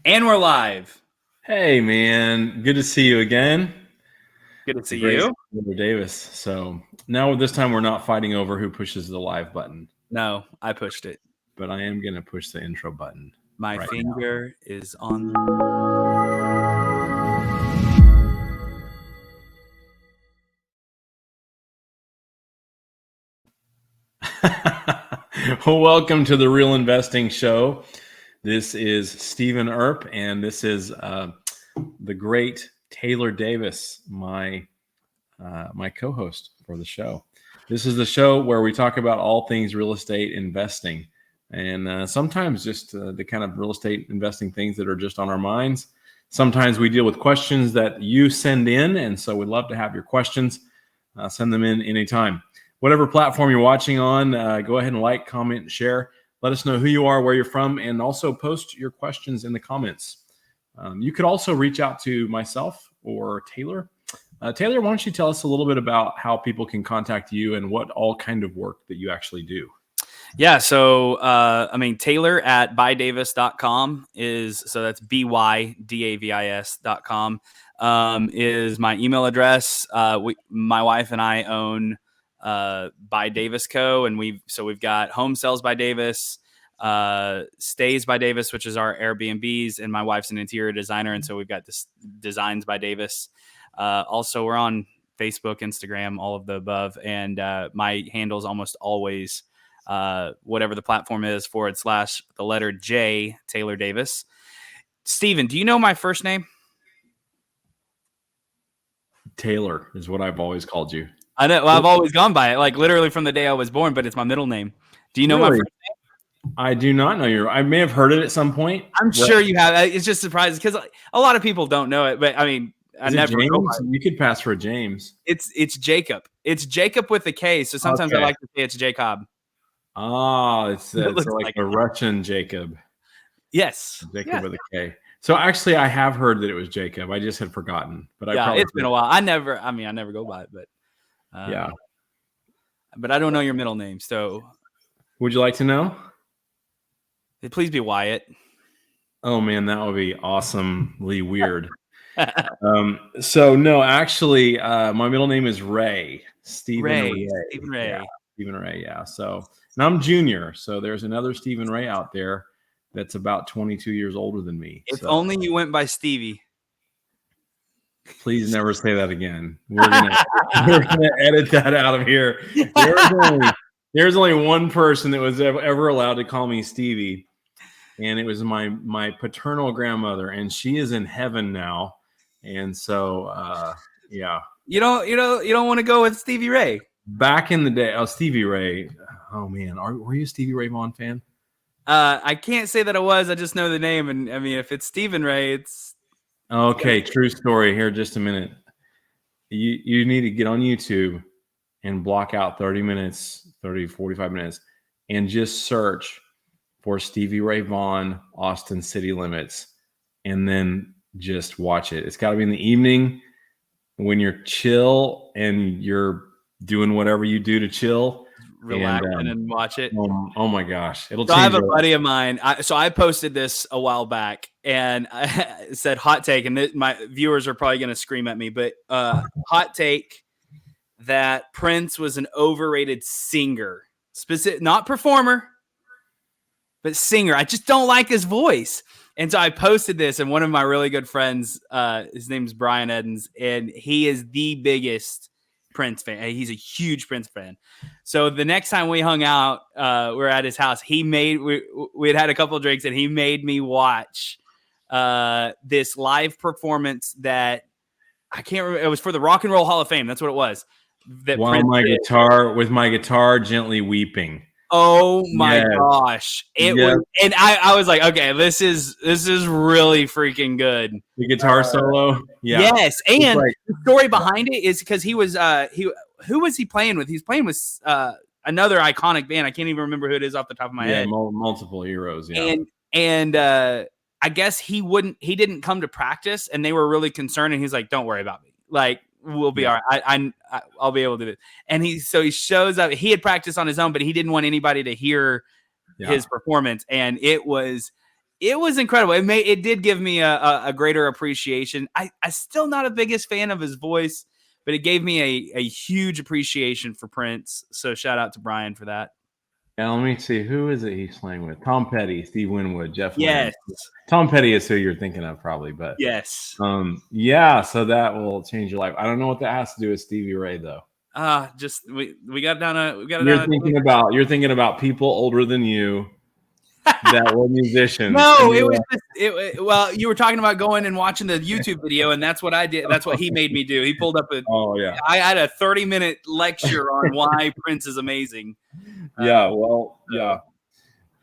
And we're live. Hey, man. Good to see you again. Good to It's a see great you. Taylor Davis. So now this time we're not fighting over who pushes the live button, No, I pushed it. but I am going to push the intro button My right finger is on. now. Well, welcome to the Real Investing Show. This is Stephen Earp, and this is the great Taylor Davis, my co-host for the show. This is the show where we talk about all things real estate investing, and sometimes just the kind of real estate investing things that are just on our minds. Sometimes we deal with questions that you send in, and so we'd love to have your questions. Send them in anytime. Whatever platform you're watching on, go ahead and like, comment, share. Let us know who you are, where you're from, and also post your questions in the comments. You could also reach out to myself or Taylor. Taylor, why don't you tell us a little bit about how people can contact you and what all kind of work that you actually do? Yeah, so Taylor at bydavis.com so that's bydavis.com is my email address. My wife and I own By Davis Co. And we've got Home Sales by Davis, Stays by Davis, which is our Airbnbs, and my wife's an interior designer, and so we've got this Designs by Davis. Also, we're on Facebook, Instagram, all of the above, and my handle is almost always whatever the platform is / the letter J, Taylor Davis. Steven, do you know my first name? Taylor is what I've always called you. I know. Well, I've always gone by it, like literally from the day I was born, but it's my middle name. Do you know my Really? first name? I do not know your. I may have heard it at some point. I'm sure you have. It's just surprising because a lot of people don't know it, but I mean, I Is it never go by James? it. You could pass for a James. It's Jacob. It's Jacob with a K. So sometimes I Okay. like to say it's Jacob. It's It looks like like a it. Russian Jacob. Yes. Jacob Yeah. with a K. So actually, I have heard that it was Jacob. I just had forgotten, but I Yeah. probably It's been a while. I never go by it, but yeah. but I don't know your middle name. So Would you like to know? please be Wyatt. Oh man, that would be awesomely weird. So no, actually, my middle name is Ray. Stephen Ray. Ray. Stephen Yeah, Ray. Stephen Ray. Yeah. So, and I'm junior. So there's another Stephen Ray out there that's about 22 years older than me. If So only you went by Stevie. please never say that again. We're gonna edit that out of here. There's only one person that was ever allowed to call me Stevie, and it was my paternal grandmother, and she is in heaven now. And so, yeah. You don't want to go with Stevie Ray. Back in the day, Stevie Ray. Oh man, were you a Stevie Ray Vaughan fan? I can't say that I was. I just know the name, and I mean, if it's Stephen Ray, it's Okay. True story. Here, just a minute. You need to get on YouTube and block out 30 minutes, 45 minutes, and just search for Stevie Ray Vaughan, Austin City Limits, and then just watch it. It's got to be in the evening when you're chill and you're doing whatever you do to chill. relaxing and watch it. Oh my gosh, it'll So I change. have a buddy of mine. I posted this a while back, and I said hot take, and my viewers are probably going to scream at me, but hot take that Prince was an overrated singer, not performer, but singer. I just don't like his voice. And so I posted this, and one of my really good friends, his name's Brian Edens, and he is the biggest Prince fan. He's a huge Prince fan. So the next time we hung out, we're at his house. We had a couple of drinks, and he made me watch this live performance that I can't remember. It was for the Rock and Roll Hall of Fame. That's what it was. While my guitar gently weeping. Oh my gosh. Was, and I was like, okay, this is really freaking good. The guitar solo. Yeah. Yes. And the story behind it is because he was who was he playing with? He's playing with another iconic band. I can't even remember who it is off the top of my head. Multiple heroes. Yeah. And I guess he didn't come to practice, and they were really concerned, and he's like, don't worry about me. Like, we'll be all right. I'll be able to do it. And he shows up. He had practiced on his own, but he didn't want anybody to hear his performance. And it was It was incredible. It did give me a greater appreciation. I still not a biggest fan of his voice, but it gave me a huge appreciation for Prince. So shout out to Brian for that. Yeah, let me see. Who is it he's playing with? Tom Petty, Steve Winwood, Jeff Lynne. Yes. Tom Petty is who you're thinking of probably, but Yes. yeah, so that will change your life. I don't know what that has to do with Stevie Ray though. Just we got down a You're thinking about people older than you that were musicians. No, it was well, you were talking about going and watching the YouTube video, and that's what I did. That's what he made me do. He pulled up I had a 30-minute lecture on why Prince is amazing. Well,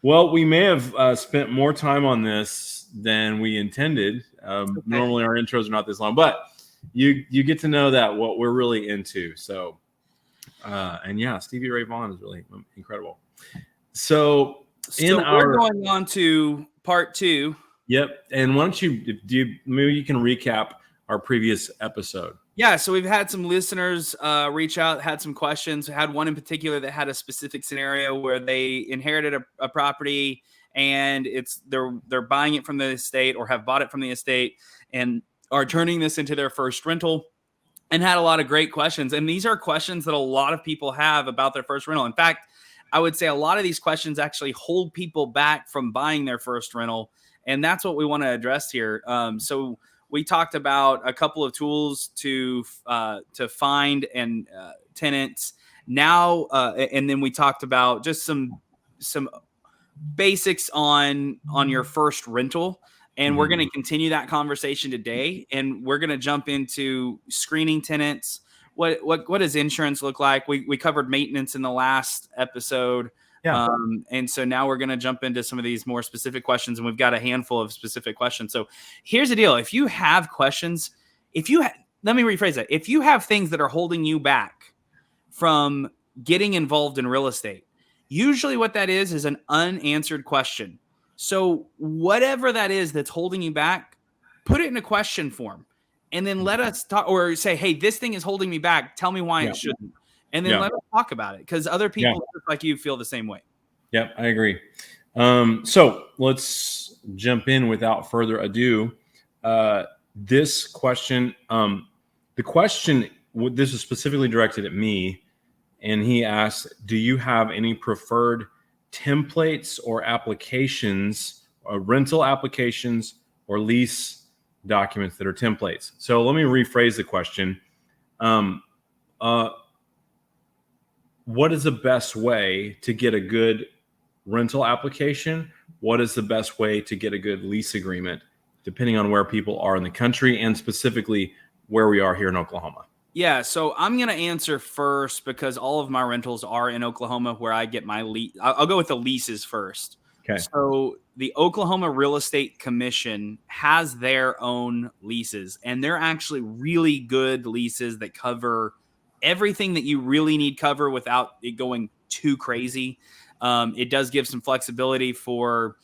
we may have spent more time on this than we intended. Okay. Normally our intros are not this long, but you get to know that what we're really into. So, and yeah, Stevie Ray Vaughan is really incredible. So we're going on to part 2. Yep. And why don't maybe you can recap our previous episode. Yeah, so we've had some listeners reach out, had some questions. We had one in particular that had a specific scenario where they inherited a property and they're buying it from the estate or have bought it from the estate and are turning this into their first rental, and had a lot of great questions. And these are questions that a lot of people have about their first rental. In fact, I would say a lot of these questions actually hold people back from buying their first rental. And that's what we want to address here. So we talked about a couple of tools to find and tenants now. And then we talked about just some basics on your first rental. And we're going to continue that conversation today. And we're going to jump into screening tenants. What does insurance look like? We covered maintenance in the last episode. Yeah. And so now we're going to jump into some of these more specific questions, and we've got a handful of specific questions. So here's the deal. If you have questions, let me rephrase that. If you have things that are holding you back from getting involved in real estate, usually what that is an unanswered question. So whatever that is that's holding you back, put it in a question form. And then let us talk, or say, hey, this thing is holding me back. Tell me why it shouldn't. And then let us talk about it, because other people just like you feel the same way. Yep, I agree. So let's jump in without further ado. This question, this is specifically directed at me. And he asked, do you have any preferred templates or applications, or rental applications or lease documents that are templates? So let me rephrase the question. What is the best way to get a good rental application? What is the best way to get a good lease agreement, depending on where people are in the country and specifically where we are here in Oklahoma? Yeah, so I'm going to answer first because all of my rentals are in Oklahoma, where I get my lease. I'll go with the leases first. Okay. So the Oklahoma Real Estate Commission has their own leases, and they're actually really good leases that cover everything that you really need cover without it going too crazy. It does give some flexibility for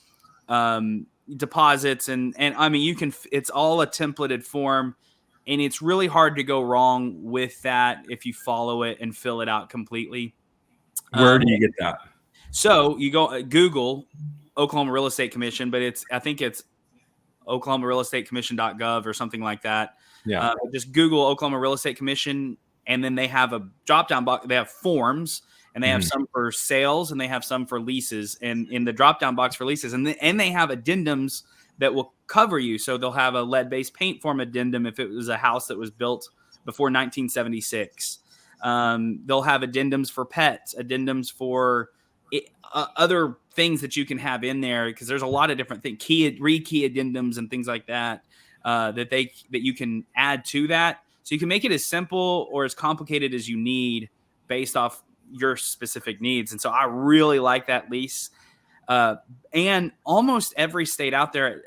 deposits, and I mean, it's all a templated form, and it's really hard to go wrong with that if you follow it and fill it out completely. Where do you get that? So you go Google Oklahoma Real Estate Commission, but I think it's oklahomarealestatecommission.gov or something like that. Yeah. Just Google Oklahoma Real Estate Commission, and then they have a drop-down box. They have forms, and they have some for sales, and they have some for leases. And in the drop-down box for leases, and they have addendums that will cover you. So they'll have a lead-based paint form addendum if it was a house that was built before 1976. They'll have addendums for pets, addendums for other things that you can have in there, because there's a lot of different things, rekey addendums and things like that, that you can add to that. So you can make it as simple or as complicated as you need based off your specific needs. And so I really like that lease. And almost every state out there,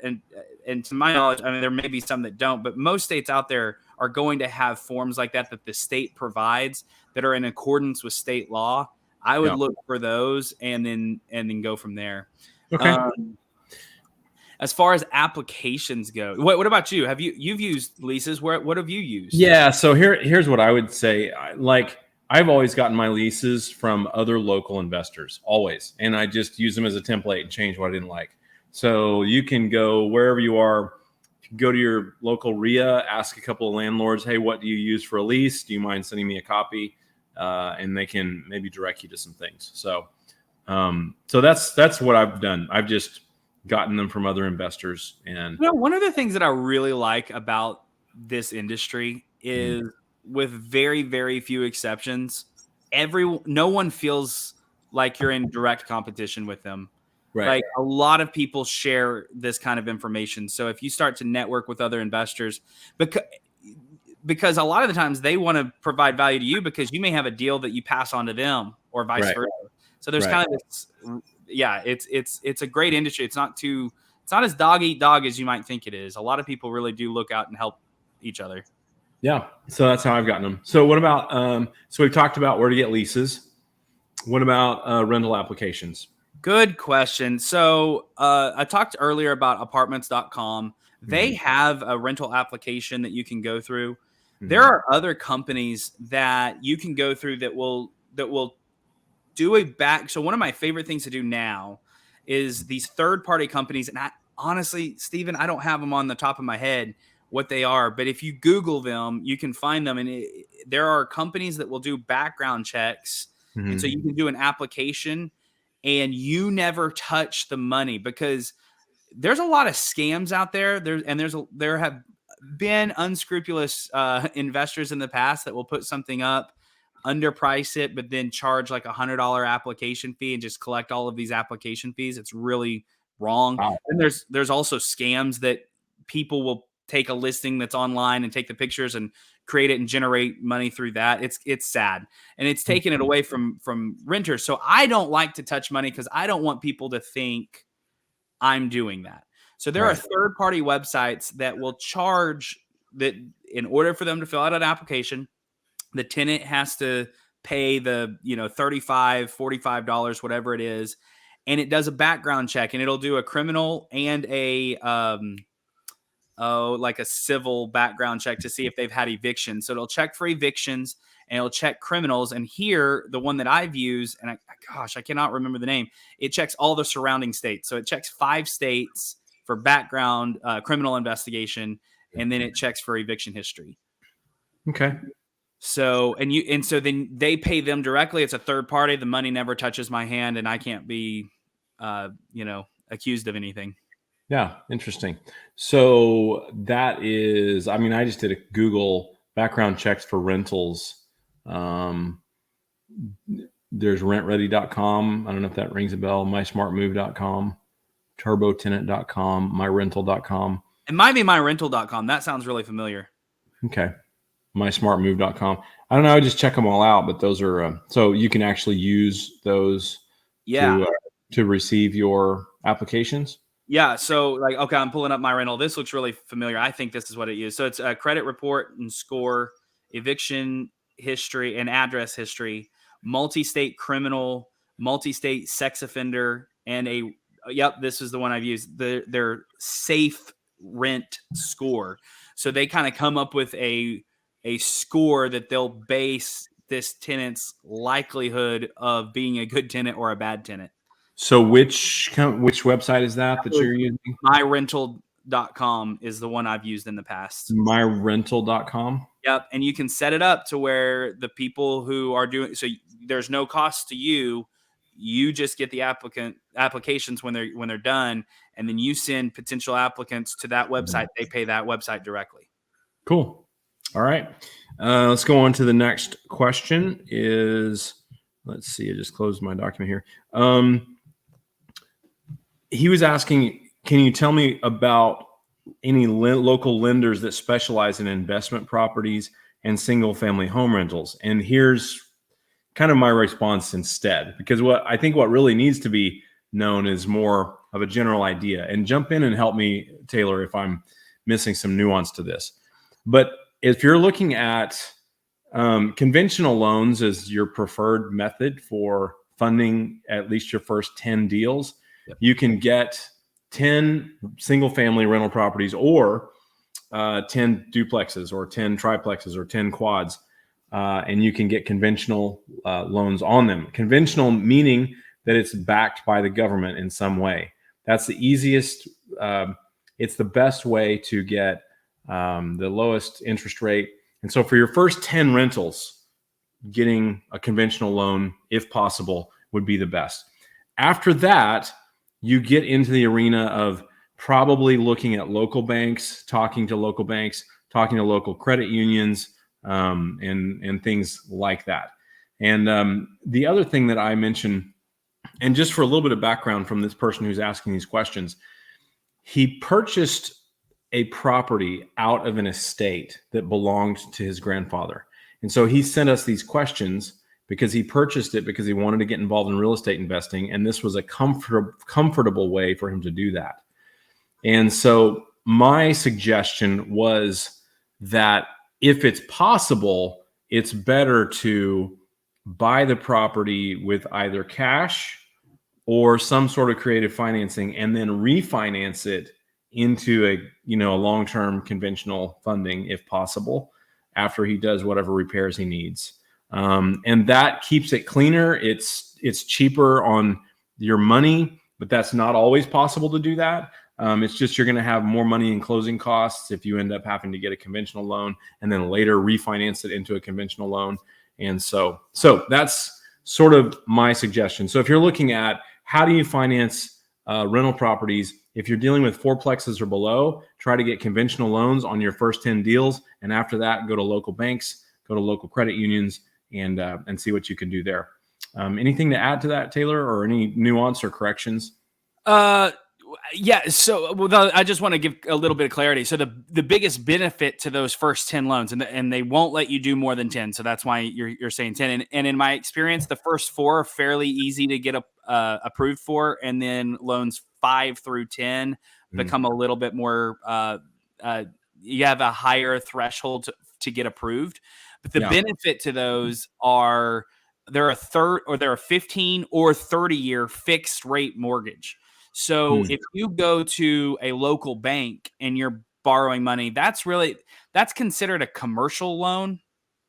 and to my knowledge, I mean, there may be some that don't, but most states out there are going to have forms like that the state provides that are in accordance with state law. I would look for those and then go from there. Okay. As far as applications go, what about you? You've used leases? What have you used? Yeah. So here's what I would say. I've always gotten my leases from other local investors, always, and I just use them as a template and change what I didn't like. So you can go wherever you are. Go to your local RIA, ask a couple of landlords, hey, what do you use for a lease? Do you mind sending me a copy? And they can maybe direct you to some things. So that's what I've done. I've just gotten them from other investors. And one of the things that I really like about this industry is, with very, very few exceptions, no one feels like you're in direct competition with them. right. Like, a lot of people share this kind of information. So if you start to network with other investors, because a lot of the times they want to provide value to you because you may have a deal that you pass on to them, or vice versa. So there's kind of this, it's a great industry. It's not as dog eat dog as you might think it is. A lot of people really do look out and help each other. Yeah. So that's how I've gotten them. So what about, so we've talked about where to get leases. What about rental applications? Good question. So I talked earlier about apartments.com. They have a rental application that you can go through. There are other companies that you can go through that will do a back. So one of my favorite things to do now is these third-party companies. And honestly, Stephen, I don't have them on the top of my head what they are, but if you Google them, you can find them. And there are companies that will do background checks. And so you can do an application and you never touch the money, because there's a lot of scams out there. There have been unscrupulous investors in the past that will put something up, underprice it, but then charge like $100 application fee and just collect all of these application fees. It's really wrong. Wow. And there's also scams that people will take a listing that's online and take the pictures and create it and generate money through that. It's sad, and it's taking it away from renters. So I don't like to touch money because I don't want people to think I'm doing that. So there are third-party websites that will charge that in order for them to fill out an application, the tenant has to pay the $35, $45, whatever it is, and it does a background check, and it'll do a criminal and a like a civil background check to see if they've had evictions. So it'll check for evictions and it'll check criminals. And here, the one that I've used, and I cannot remember the name, it checks all the surrounding states. So it checks 5 states for background criminal investigation, and then it checks for eviction history. Okay. So so then they pay them directly. It's a third party. The money never touches my hand, and I can't be accused of anything. Yeah, interesting. So that is, I mean, I just did a Google background checks for rentals. There's rentready.com. I don't know if that rings a bell. mysmartmove.com, turbotenant.com, myrental.com. It might be myrental.com. That sounds really familiar. Okay. mysmartmove.com. I don't know. I just check them all out, but those are, so you can actually use those to receive your applications. Yeah. So okay, I'm pulling up my rental. This looks really familiar. I think this is what it is. So it's a credit report and score, eviction history and address history, multi-state criminal, multi-state sex offender, and this is the one I've used, their safe rent score. So they kind of come up with a score that they'll base this tenant's likelihood of being a good tenant or a bad tenant. So which website is that you're using? myrental.com is the one I've used in the past. myrental.com? Yep. And you can set it up to where the people who are doing, so there's no cost to you. You just get the applications when they're done, and then you send potential applicants to that website. They pay that website directly. Cool. All right. Let's go on to the next question let's see. I just closed my document here. He was asking, can you tell me about any local lenders that specialize in investment properties and single family home rentals? And here's kind of my response instead, because what really needs to be known is more of a general idea. And jump in and help me, Taylor, if I'm missing some nuance to this. But if you're looking at conventional loans as your preferred method for funding at least your first 10 deals, you can get 10 single family rental properties or 10 duplexes or 10 triplexes or 10 quads. And you can get conventional loans on them. Conventional meaning that it's backed by the government in some way. That's the easiest. It's the best way to get the lowest interest rate. And so for your first 10 rentals, getting a conventional loan, if possible, would be the best. After that, you get into the arena of probably looking at local banks, talking to local credit unions, and things like that. And the other thing that I mentioned, and just for a little bit of background from this person who's asking these questions, he purchased a property out of an estate that belonged to his grandfather. And so he sent us these questions because he purchased it because he wanted to get involved in real estate investing. And this was a comfortable way for him to do that. And so my suggestion was that if it's possible, it's better to buy the property with either cash or some sort of creative financing and then refinance it into a long-term conventional funding if possible after he does whatever repairs he needs. And that keeps it cleaner. It's cheaper on your money, but that's not always possible to do that. It's just you're going to have more money in closing costs if you end up having to get a conventional loan and then later refinance it into a conventional loan. And so that's sort of my suggestion. So if you're looking at how do you finance rental properties, if you're dealing with fourplexes or below, try to get conventional loans on your first 10 deals. And after that, go to local banks, go to local credit unions, and see what you can do there. Anything to add to that, Taylor, or any nuance or corrections? Yeah. So I just want to give a little bit of clarity. So the biggest benefit to those first 10 loans, and they won't let you do more than 10. So that's why you're saying 10. And in my experience, the first 4 are fairly easy to get approved for. And then loans 5 through 10 become a little bit more, you have a higher threshold to get approved. But the benefit to those are they're a 15 or 30-year fixed rate mortgage. So if you go to a local bank and you're borrowing money, that's considered a commercial loan,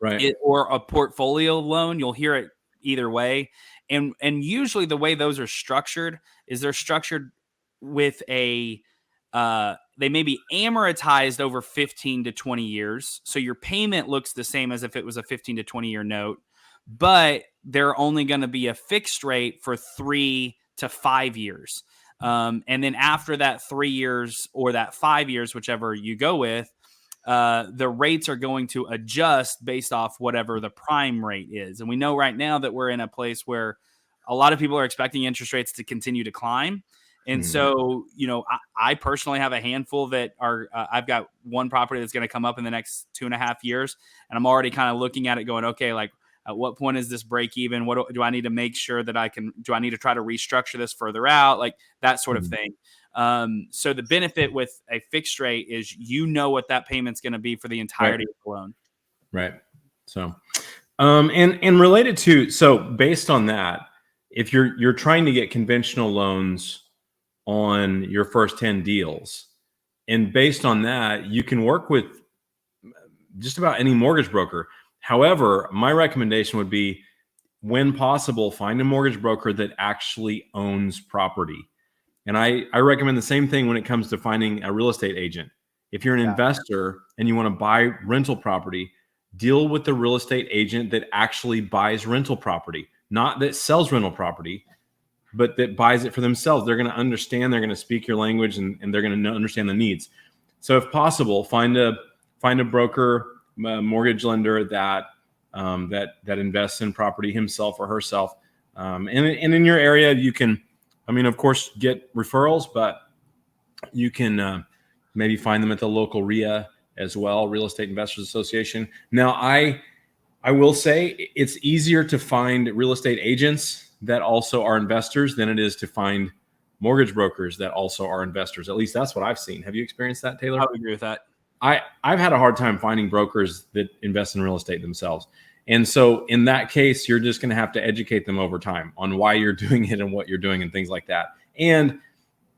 right? Or a portfolio loan. You'll hear it either way. And usually the way those are structured is they're structured with they may be amortized over 15 to 20 years. So your payment looks the same as if it was a 15 to 20 year note, but they're only going to be a fixed rate for 3 to 5 years. And then after that 3 years or that 5 years, whichever you go with, the rates are going to adjust based off whatever the prime rate is. And we know right now that we're in a place where a lot of people are expecting interest rates to continue to climb. And so, I personally have a handful that are, I've got one property that's going to come up in the next 2.5 years. And I'm already kind of looking at it going, okay, like at what point is this break even? What do I need to make sure that do I need to try to restructure this further out? Like that sort of thing. So the benefit with a fixed rate is, what that payment's going to be for the entirety of the loan. Right. So, and related to, so based on that, if you're trying to get conventional loans on your first 10 deals, and based on that, you can work with just about any mortgage broker. However, my recommendation would be, when possible, find a mortgage broker that actually owns property. And I recommend the same thing when it comes to finding a real estate agent. If you're an investor and you want to buy rental property, deal with the real estate agent that actually buys rental property, not that sells rental property, but that buys it for themselves. They're going to understand, they're going to speak your language, and they're going to understand the needs. So if possible, find a broker, a mortgage lender that invests in property himself or herself. And in your area, you can, of course, get referrals, but you can maybe find them at the local RIA as well, Real Estate Investors Association. Now, I will say it's easier to find real estate agents that also are investors than it is to find mortgage brokers that also are investors. At least that's what I've seen. Have you experienced that, Taylor? I would agree with that. I've had a hard time finding brokers that invest in real estate themselves. And so in that case, you're just going to have to educate them over time on why you're doing it and what you're doing and things like that. And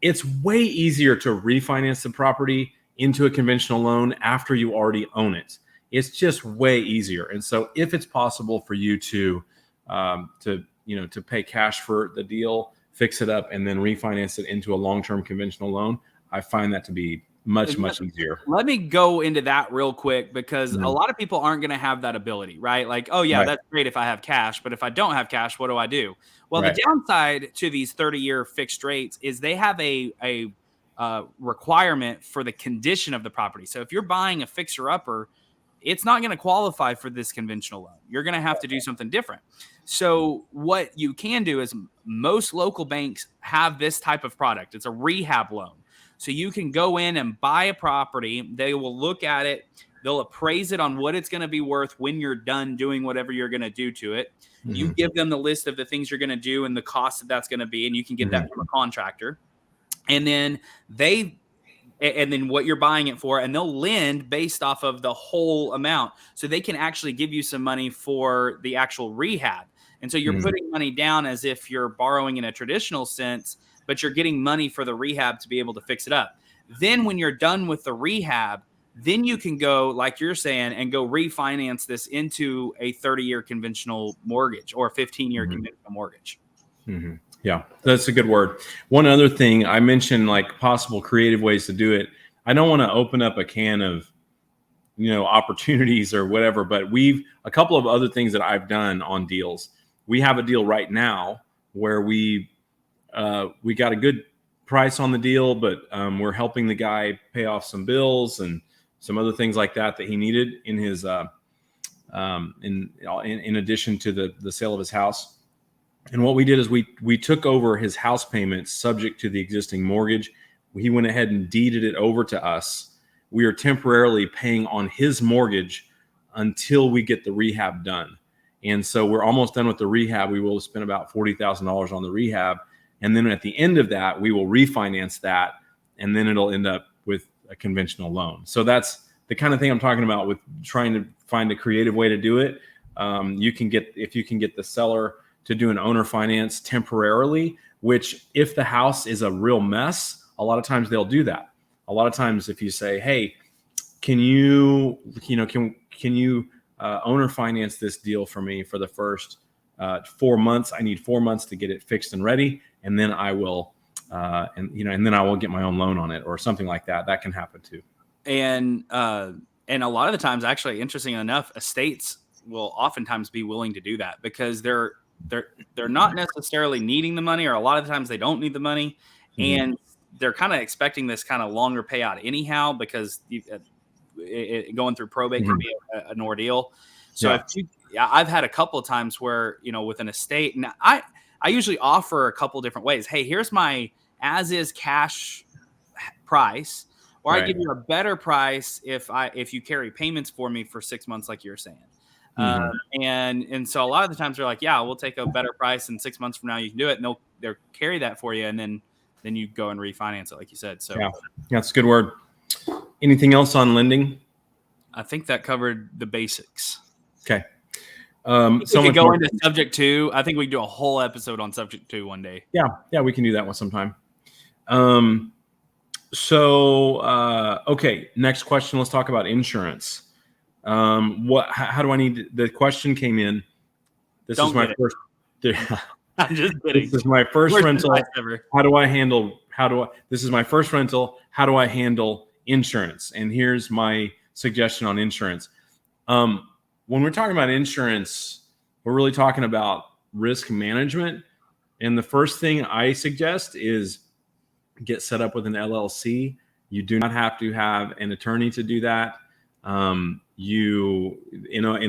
it's way easier to refinance the property into a conventional loan after you already own it. It's just way easier. And so if it's possible for you to pay cash for the deal, fix it up, and then refinance it into a long-term conventional loan, I find that to be much easier. Let me go into that real quick, because a lot of people aren't going to have that ability, right? Like, oh yeah, that's great if I have cash, but if I don't have cash, what do I do? Well, the downside to these 30-year fixed rates is they have a requirement for the condition of the property. So if you're buying a fixer-upper, it's not going to qualify for this conventional loan. You're going to have to do something different. So what you can do is, most local banks have this type of product. It's a rehab loan. So you can go in and buy a property. They will look at it. They'll appraise it on what it's going to be worth when you're done doing whatever you're going to do to it. You give them the list of the things you're going to do and the cost that's going to be, and you can get that from a contractor. And then what you're buying it for, and they'll lend based off of the whole amount. So they can actually give you some money for the actual rehab. And so you're putting money down as if you're borrowing in a traditional sense, but you're getting money for the rehab to be able to fix it up. Then when you're done with the rehab, then you can go, like you're saying, and go refinance this into a 30-year conventional mortgage or a 15-year conventional mortgage. Yeah, that's a good word. One other thing I mentioned, like possible creative ways to do it. I don't want to open up a can of, opportunities or whatever, but a couple of other things that I've done on deals. We have a deal right now where we got a good price on the deal, but we're helping the guy pay off some bills and some other things like that he needed in his in addition to the sale of his house. And what we did is we took over his house payments subject to the existing mortgage. He went ahead and deeded it over to us. We are temporarily paying on his mortgage until we get the rehab done. And so we're almost done with the rehab. We will spend about $40,000 on the rehab. And then at the end of that, we will refinance that. And then it'll end up with a conventional loan. So that's the kind of thing I'm talking about with trying to find a creative way to do it. If you can get the seller to do an owner finance temporarily, which if the house is a real mess, a lot of times they'll do that. A lot of times if you say, hey, can you owner finance this deal for me for the first 4 months? I need 4 months to get it fixed and ready. And then I will, and then I will get my own loan on it or something like that. That can happen too. And a lot of the times, actually, interesting enough, estates will oftentimes be willing to do that because they're not necessarily needing the money, or a lot of the times they don't need the money, and they're kind of expecting this kind of longer payout anyhow because going through probate can be an ordeal. So I've had a couple of times where with an estate, and I usually offer a couple different ways. Hey, here's my as is cash price, or I give you a better price if you carry payments for me for 6 months, like you're saying. And so a lot of the times they're like, yeah, we'll take a better price, and 6 months from now you can do it, and they'll carry that for you, and then you go and refinance it, like you said. So yeah, that's a good word. Anything else on lending? I think that covered the basics. Okay. We could go into subject 2. I think we can do a whole episode on subject 2 one day. Yeah, we can do that one sometime. Okay, next question. Let's talk about insurance. How do I need the question came in? This is my first. I'm just kidding. This is my first rental. This is my first rental. How do I handle insurance? And here's my suggestion on insurance. When we're talking about insurance, we're really talking about risk management. And the first thing I suggest is get set up with an LLC. You do not have to have an attorney to do that. In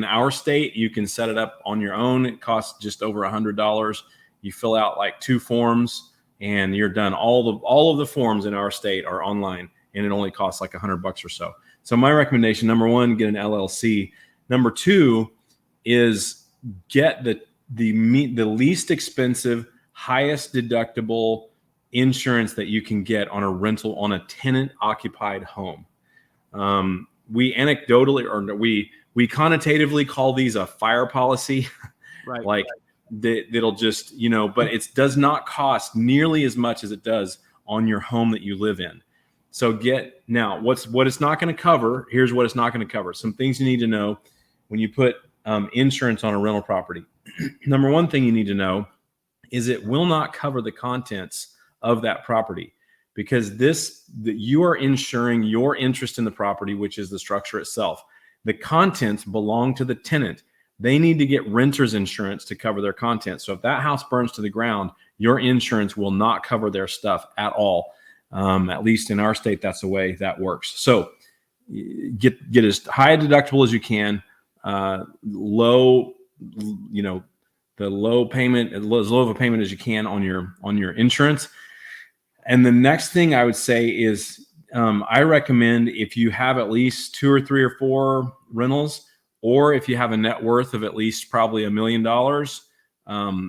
our state, you can set it up on your own. It costs just over $100. You fill out like 2 forms and you're done. All of the forms in our state are online, and it only costs like $100 or so. So my recommendation, number 1, get an LLC. Number 2 is get the least expensive, highest deductible insurance that you can get on a rental on a tenant occupied home. We anecdotally, or we connotatively call these a fire policy, right? Like that'll just, but it does not cost nearly as much as it does on your home that you live in. So what it's not going to cover. Here's what it's not going to cover. Some things you need to know when you put insurance on a rental property. Number 1 thing you need to know is it will not cover the contents of that property, because you are insuring your interest in the property, which is the structure itself. The contents belong to the tenant. They need to get renter's insurance to cover their contents. So if that house burns to the ground, your insurance will not cover their stuff at all. At least in our state, that's the way that works. So get as high a deductible as you can, low payment, as low of a payment as you can on your insurance. And the next thing I would say is, I recommend, if you have at least 2 or 3 or 4 rentals, or if you have a net worth of at least probably $1 million,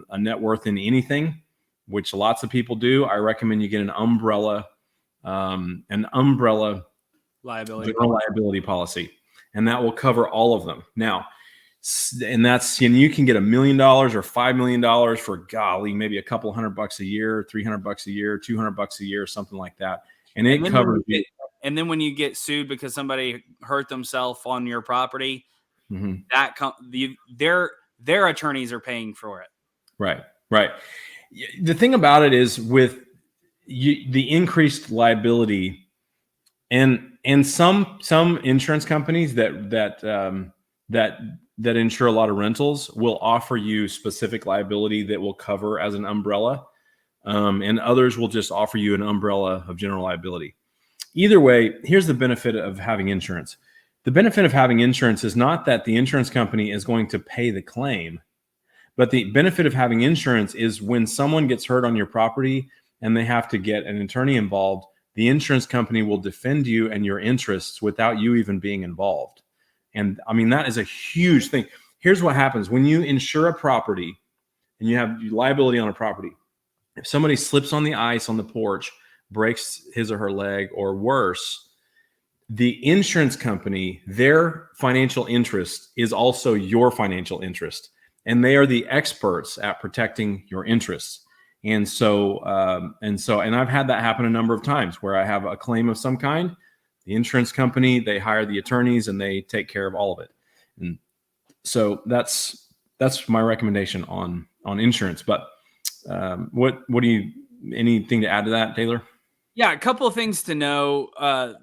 a net worth in anything, which lots of people do, I recommend you get an umbrella liability policy, and that will cover all of them. Now, and you can get $1 million or $5 million for, golly, maybe a couple $100 a year, $300 a year, $200 a year, something like that. And it covers you. And then when you get sued because somebody hurt themselves on your property, their attorneys are paying for it. Right. The thing about it is, with the increased liability, and some insurance companies that insure a lot of rentals will offer you specific liability that will cover as an umbrella, and others will just offer you an umbrella of general liability. Either way, here's the benefit of having insurance. The benefit of having insurance is not that the insurance company is going to pay the claim, but the benefit of having insurance is when someone gets hurt on your property and they have to get an attorney involved, the insurance company will defend you and your interests without you even being involved. And I mean, that is a huge thing. Here's what happens when you insure a property and you have liability on a property. If somebody slips on the ice on the porch, breaks his or her leg, or worse, the insurance company, their financial interest is also your financial interest, and they are the experts at protecting your interests. And I've had that happen a number of times where I have a claim of some kind. The insurance company, they hire the attorneys and they take care of all of it. And so that's my recommendation on insurance. But anything to add to that, Taylor? Yeah, a couple of things to know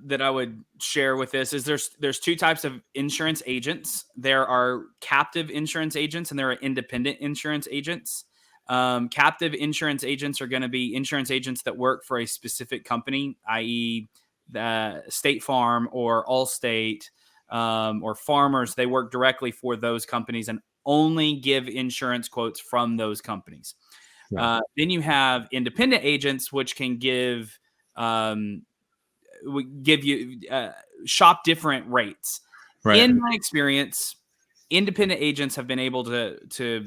that I would share with this is there's 2 types of insurance agents. There are captive insurance agents and there are independent insurance agents. Captive insurance agents are going to be insurance agents that work for a specific company, i.e. the State Farm or Allstate or Farmers. They work directly for those companies and only give insurance quotes from those companies. Yeah. Then you have independent agents, which can give you shop different rates. Right. In my experience, independent agents have been able to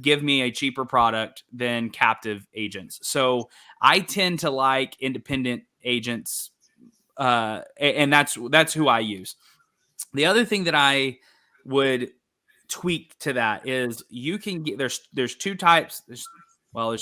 give me a cheaper product than captive agents. So I tend to like independent agents, and that's who I use. The other thing that I would tweak to that is you can get there's 2 types. There's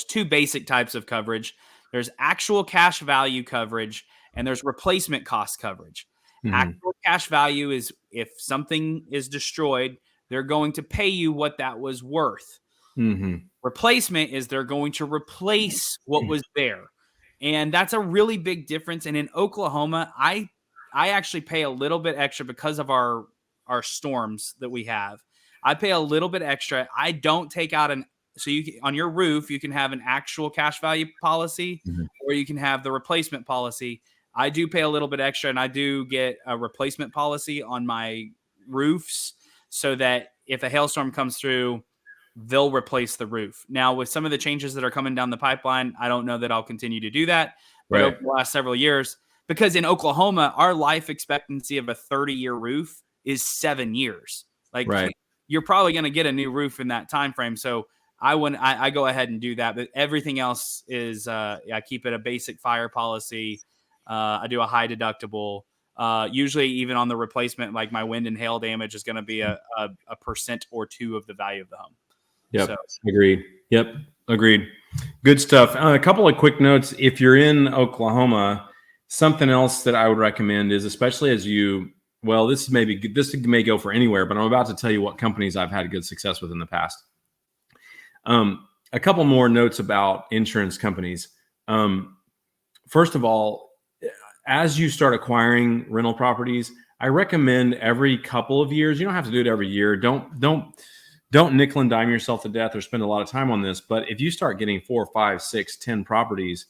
2 basic types of coverage. There's actual cash value coverage and there's replacement cost coverage. Mm-hmm. Actual cash value is if something is destroyed, they're going to pay you what that was worth. Mm-hmm. Replacement is they're going to replace what was there. And that's a really big difference. And in Oklahoma, I actually pay a little bit extra because of our storms that we have. I pay a little bit extra. I don't take out so on your roof, you can have an actual cash value policy, mm-hmm. or you can have the replacement policy. I do pay a little bit extra, and I do get a replacement policy on my roofs so that if a hailstorm comes through, they'll replace the roof. Now, with some of the changes that are coming down the pipeline, I don't know that I'll continue to do that. But over the last several years, because in Oklahoma, our life expectancy of a 30-year roof is 7 years. You're probably going to get a new roof in that time frame. So I go ahead and do that, but everything else is I keep it a basic fire policy. I do a high deductible. Usually, even on the replacement, like my wind and hail damage is going to be a % or 2 of the value of the home. Yep, so. Agreed. Yep, agreed. Good stuff. A couple of quick notes. If you're in Oklahoma, something else that I would recommend is, especially as this may go for anywhere, but I'm about to tell you what companies I've had good success with in the past. a couple more notes about insurance companies. First of all, as you start acquiring rental properties, I recommend every couple of years. You don't have to do it every year. Don't nickel and dime yourself to death or spend a lot of time on this. But if you start getting 4, 5, 6, 10 properties,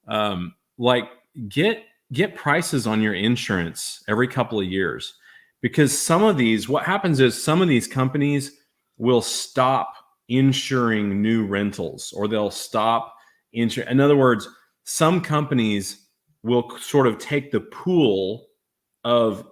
like get prices on your insurance every couple of years, because some of these, what happens is some of these companies will stop insuring new rentals, or they'll stop insure. In other words, some companies will sort of take the pool of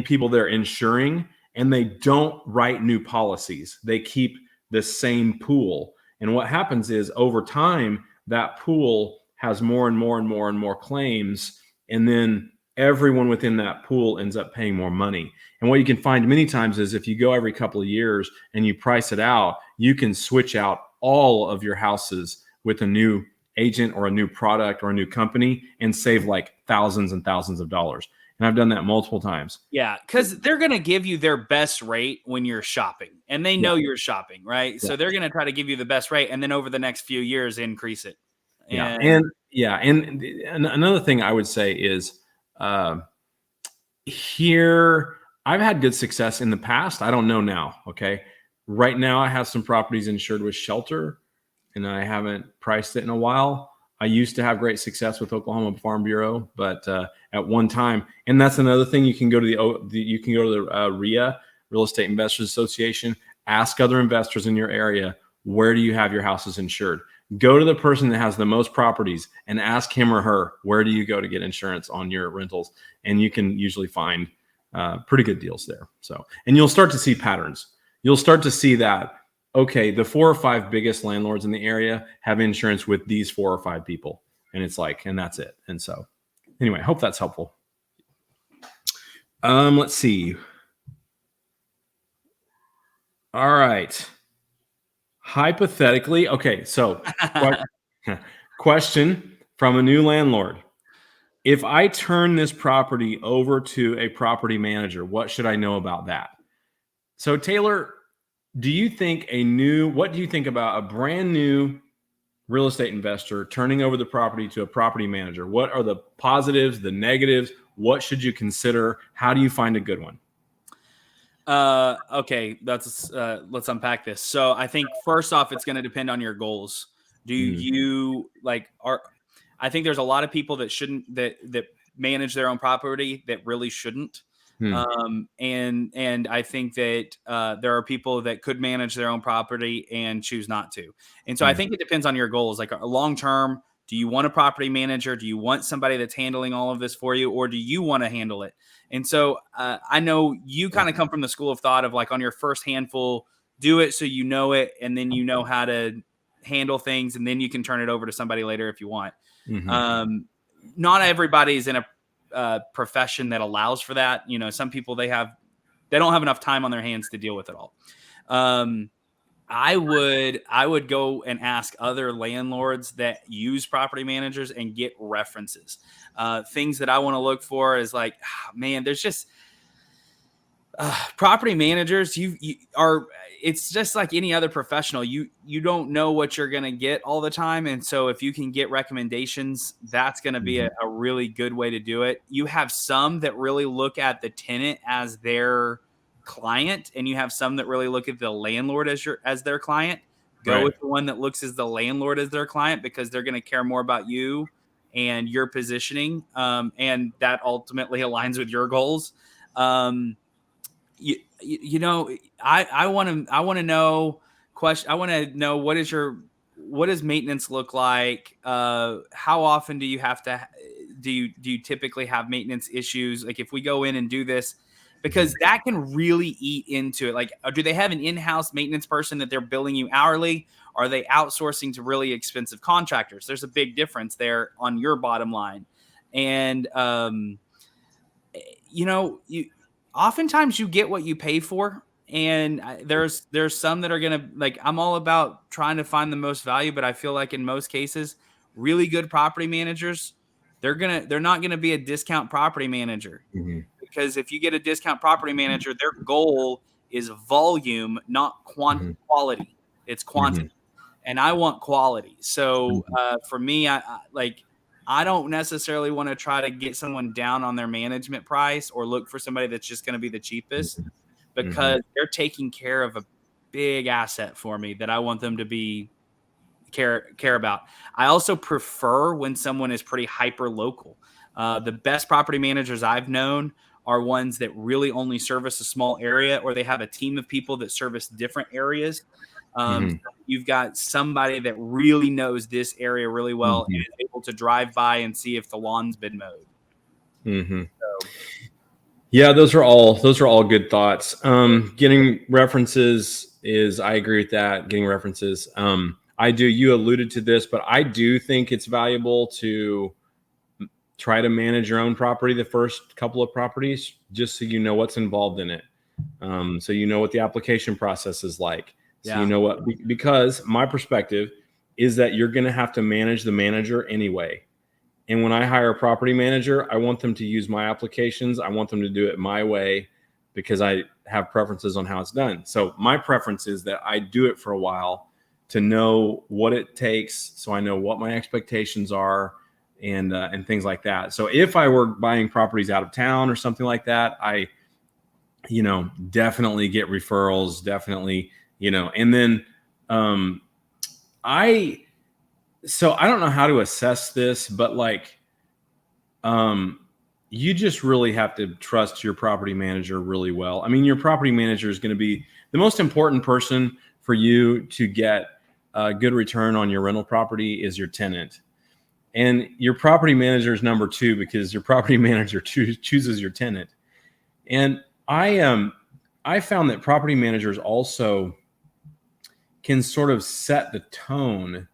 people they're insuring, and they don't write new policies. They keep the same pool. And what happens is over time, that pool has more and more and more and more claims. And then everyone within that pool ends up paying more money. And what you can find many times is if you go every couple of years and you price it out, you can switch out all of your houses with a new agent or a new product or a new company and save like thousands and thousands of dollars. And I've done that multiple times. Yeah, because they're going to give you their best rate when you're shopping, and they know you're shopping, right? So they're going to try to give you the best rate, and then over the next few years, increase it. And another thing I would say is here, I've had good success in the past. I don't know now. Okay. Right now, I have some properties insured with Shelter, and I haven't priced it in a while. I used to have great success with Oklahoma Farm Bureau, but at one time, and that's another thing, you can go to the RIA, Real Estate Investors Association, ask other investors in your area, where do you have your houses insured? Go to the person that has the most properties and ask him or her, where do you go to get insurance on your rentals? And you can usually find pretty good deals there. So, and you'll start to see patterns. You'll start to see that, okay, the 4 or 5 biggest landlords in the area have insurance with these 4 or 5 people. And it's like, and that's it. And so anyway, I hope that's helpful. Let's see. All right. Hypothetically, okay, so question from a new landlord. If I turn this property over to a property manager, what should I know about that? So Taylor, what do you think about a brand new real estate investor turning over the property to a property manager? What are the positives, the negatives? What should you consider? How do you find a good one? Okay, let's unpack this. So I think first off, it's going to depend on your goals. Do you I think there's a lot of people that shouldn't, that manage their own property that really shouldn't. And I think that there are people that could manage their own property and choose not to. And so I think it depends on your goals. Like a long term, do you want a property manager? Do you want somebody that's handling all of this for you, or do you want to handle it? And so I know you kind of come from the school of thought of like on your first handful, do it so you know it, and then you know how to handle things, and then you can turn it over to somebody later if you want. Not everybody's in a profession that allows for that. You know, some people they don't have enough time on their hands to deal with it all. I would go and ask other landlords that use property managers and get references. Things that I want to look for is like, man, there's just property managers. It's just like any other professional. You don't know what you're going to get all the time. And so if you can get recommendations, that's going to be a really good way to do it. You have some that really look at the tenant as their client, and you have some that really look at the landlord as their client. Go with the one that looks as the landlord as their client, because they're going to care more about you and your positioning. And that ultimately aligns with your goals. You know, I want to know what does maintenance look like? How often do you typically have maintenance issues? Like if we go in and do this, because that can really eat into it. Like, do they have an in-house maintenance person that they're billing you hourly? Are they outsourcing to really expensive contractors? There's a big difference there on your bottom line. And, oftentimes you get what you pay for. And there's some that are going to, like, I'm all about trying to find the most value, but I feel like in most cases, really good property managers, they're not going to be a discount property manager. Because if you get a discount property manager, their goal is volume, not quality. It's quantity. and I want quality. So for me, I don't necessarily want to try to get someone down on their management price or look for somebody that's just going to be the cheapest, because they're taking care of a big asset for me that I want them to be care about. I also prefer when someone is pretty hyper local. The best property managers I've known are ones that really only service a small area, or they have a team of people that service different areas. So you've got somebody that really knows this area really well and is able to drive by and see if the lawn's been mowed. So, yeah, those are all good thoughts. Getting references I agree with that. Getting references. You alluded to this, but I do think it's valuable to try to manage your own property, the first couple of properties, just so you know what's involved in it. So you know what the application process is like. So you know what, because my perspective is that you're going to have to manage the manager anyway. And when I hire a property manager, I want them to use my applications. I want them to do it my way because I have preferences on how it's done. So my preference is that I do it for a while to know what it takes, so I know what my expectations are and things like that. So if I were buying properties out of town or something like that, I, definitely get referrals, definitely, and then I don't know how to assess this, but you just really have to trust your property manager really well. I mean, your property manager is going to be the most important person for you to get a good return on your rental property is your tenant. And your property manager is number two, because your property manager chooses your tenant. And I found that property managers also can sort of set the tone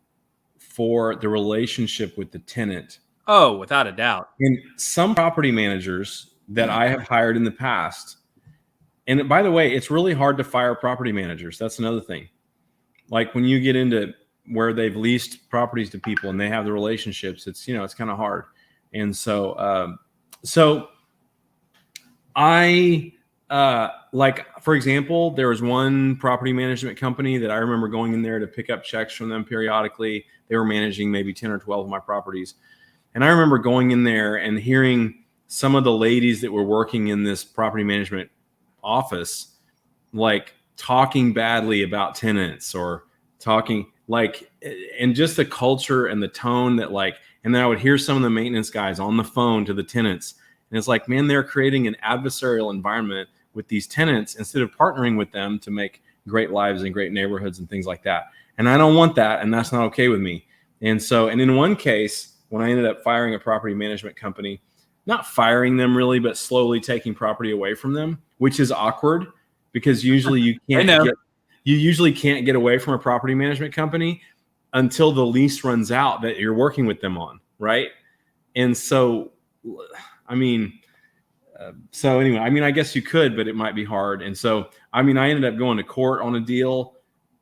for the relationship with the tenant. Oh, without a doubt. And some property managers that I have hired in the past, and by the way, it's really hard to fire property managers. That's another thing. Like when you get into where they've leased properties to people and they have the relationships, it's kind of hard. And so, I for example, there was one property management company that I remember going in there to pick up checks from them periodically. They were managing maybe 10 or 12 of my properties. And I remember going in there and hearing some of the ladies that were working in this property management office, talking badly about tenants or talking and just the culture and the tone that and then I would hear some of the maintenance guys on the phone to the tenants. And it's like, man, they're creating an adversarial environment with these tenants instead of partnering with them to make great lives and great neighborhoods and things like that. And I don't want that. And that's not okay with me. And in one case, when I ended up firing a property management company, not firing them really, but slowly taking property away from them, which is awkward because usually you usually can't get away from a property management company until the lease runs out that you're working with them on. Right. And so, anyway, I guess you could, but it might be hard. And so, I ended up going to court on a deal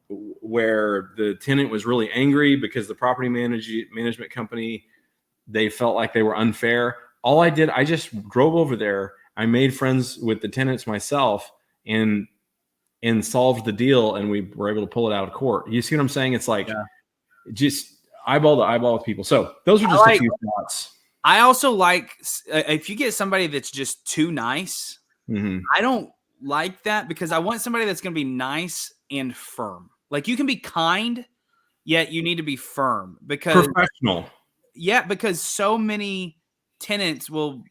where the tenant was really angry because the property management company, they felt like they were unfair. All I did, I just drove over there. I made friends with the tenants myself and solved the deal, and we were able to pull it out of court. You see what I'm saying? It's just eyeball to eyeball with people. So those are just a few thoughts. I also if you get somebody that's just too nice, I don't like that, because I want somebody that's going to be nice and firm. You can be kind, yet you need to be firm, because professional. Yeah, because so many tenants will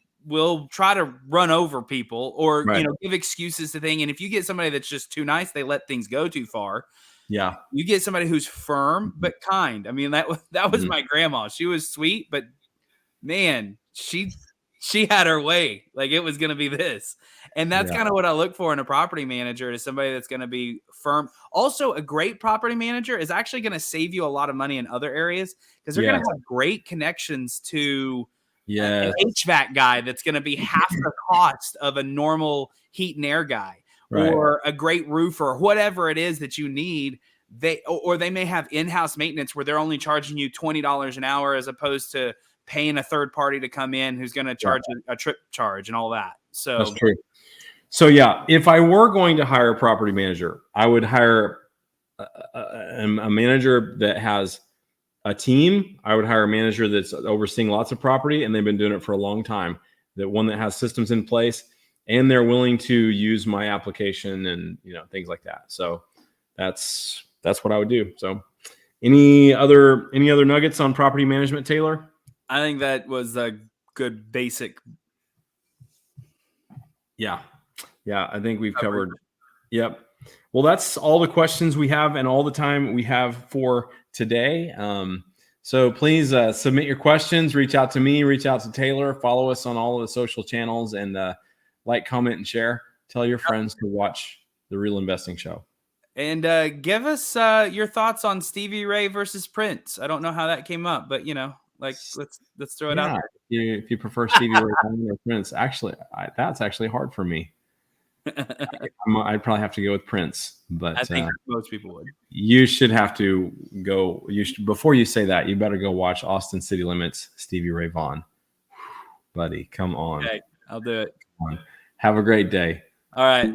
try to run over people or give excuses to things. And if you get somebody that's just too nice, they let things go too far. Yeah. You get somebody who's firm but kind. That was my grandma. She was sweet, but man, she had her way. It was going to be this. And that's kind of what I look for in a property manager, is somebody that's going to be firm. Also, a great property manager is actually going to save you a lot of money in other areas, because they're going to have great connections to an HVAC guy that's going to be half the cost of a normal heat and air guy, or a great roofer, or whatever it is that you need. They may have in-house maintenance where they're only charging you $20 an hour as opposed to paying a third party to come in who's going to charge a trip charge and all that. So that's true. So if I were going to hire a property manager, I would hire a manager that has a team, I would hire a manager that's overseeing lots of property, and they've been doing it for a long time. That one that has systems in place, and they're willing to use my application and things like that. So that's what I would do. So any other nuggets on property management, Taylor? I think that was a good basic. Yeah. I think we've covered. Yep. Well, that's all the questions we have and all the time we have for today. So please submit your questions, reach out to me, reach out to Taylor, follow us on all of the social channels, and like, comment, and share. Tell your friends to watch the Real Investing Show. And give us your thoughts on Stevie Ray versus Prince. I don't know how that came up, but let's throw it out there. If you prefer Stevie Ray or Prince, actually, that's actually hard for me. I'd probably have to go with Prince, but I think most people would. You should have to go. Before you say that, you better go watch Austin City Limits, Stevie Ray Vaughan. Buddy, come on. Okay, I'll do it. Have a great day. All right.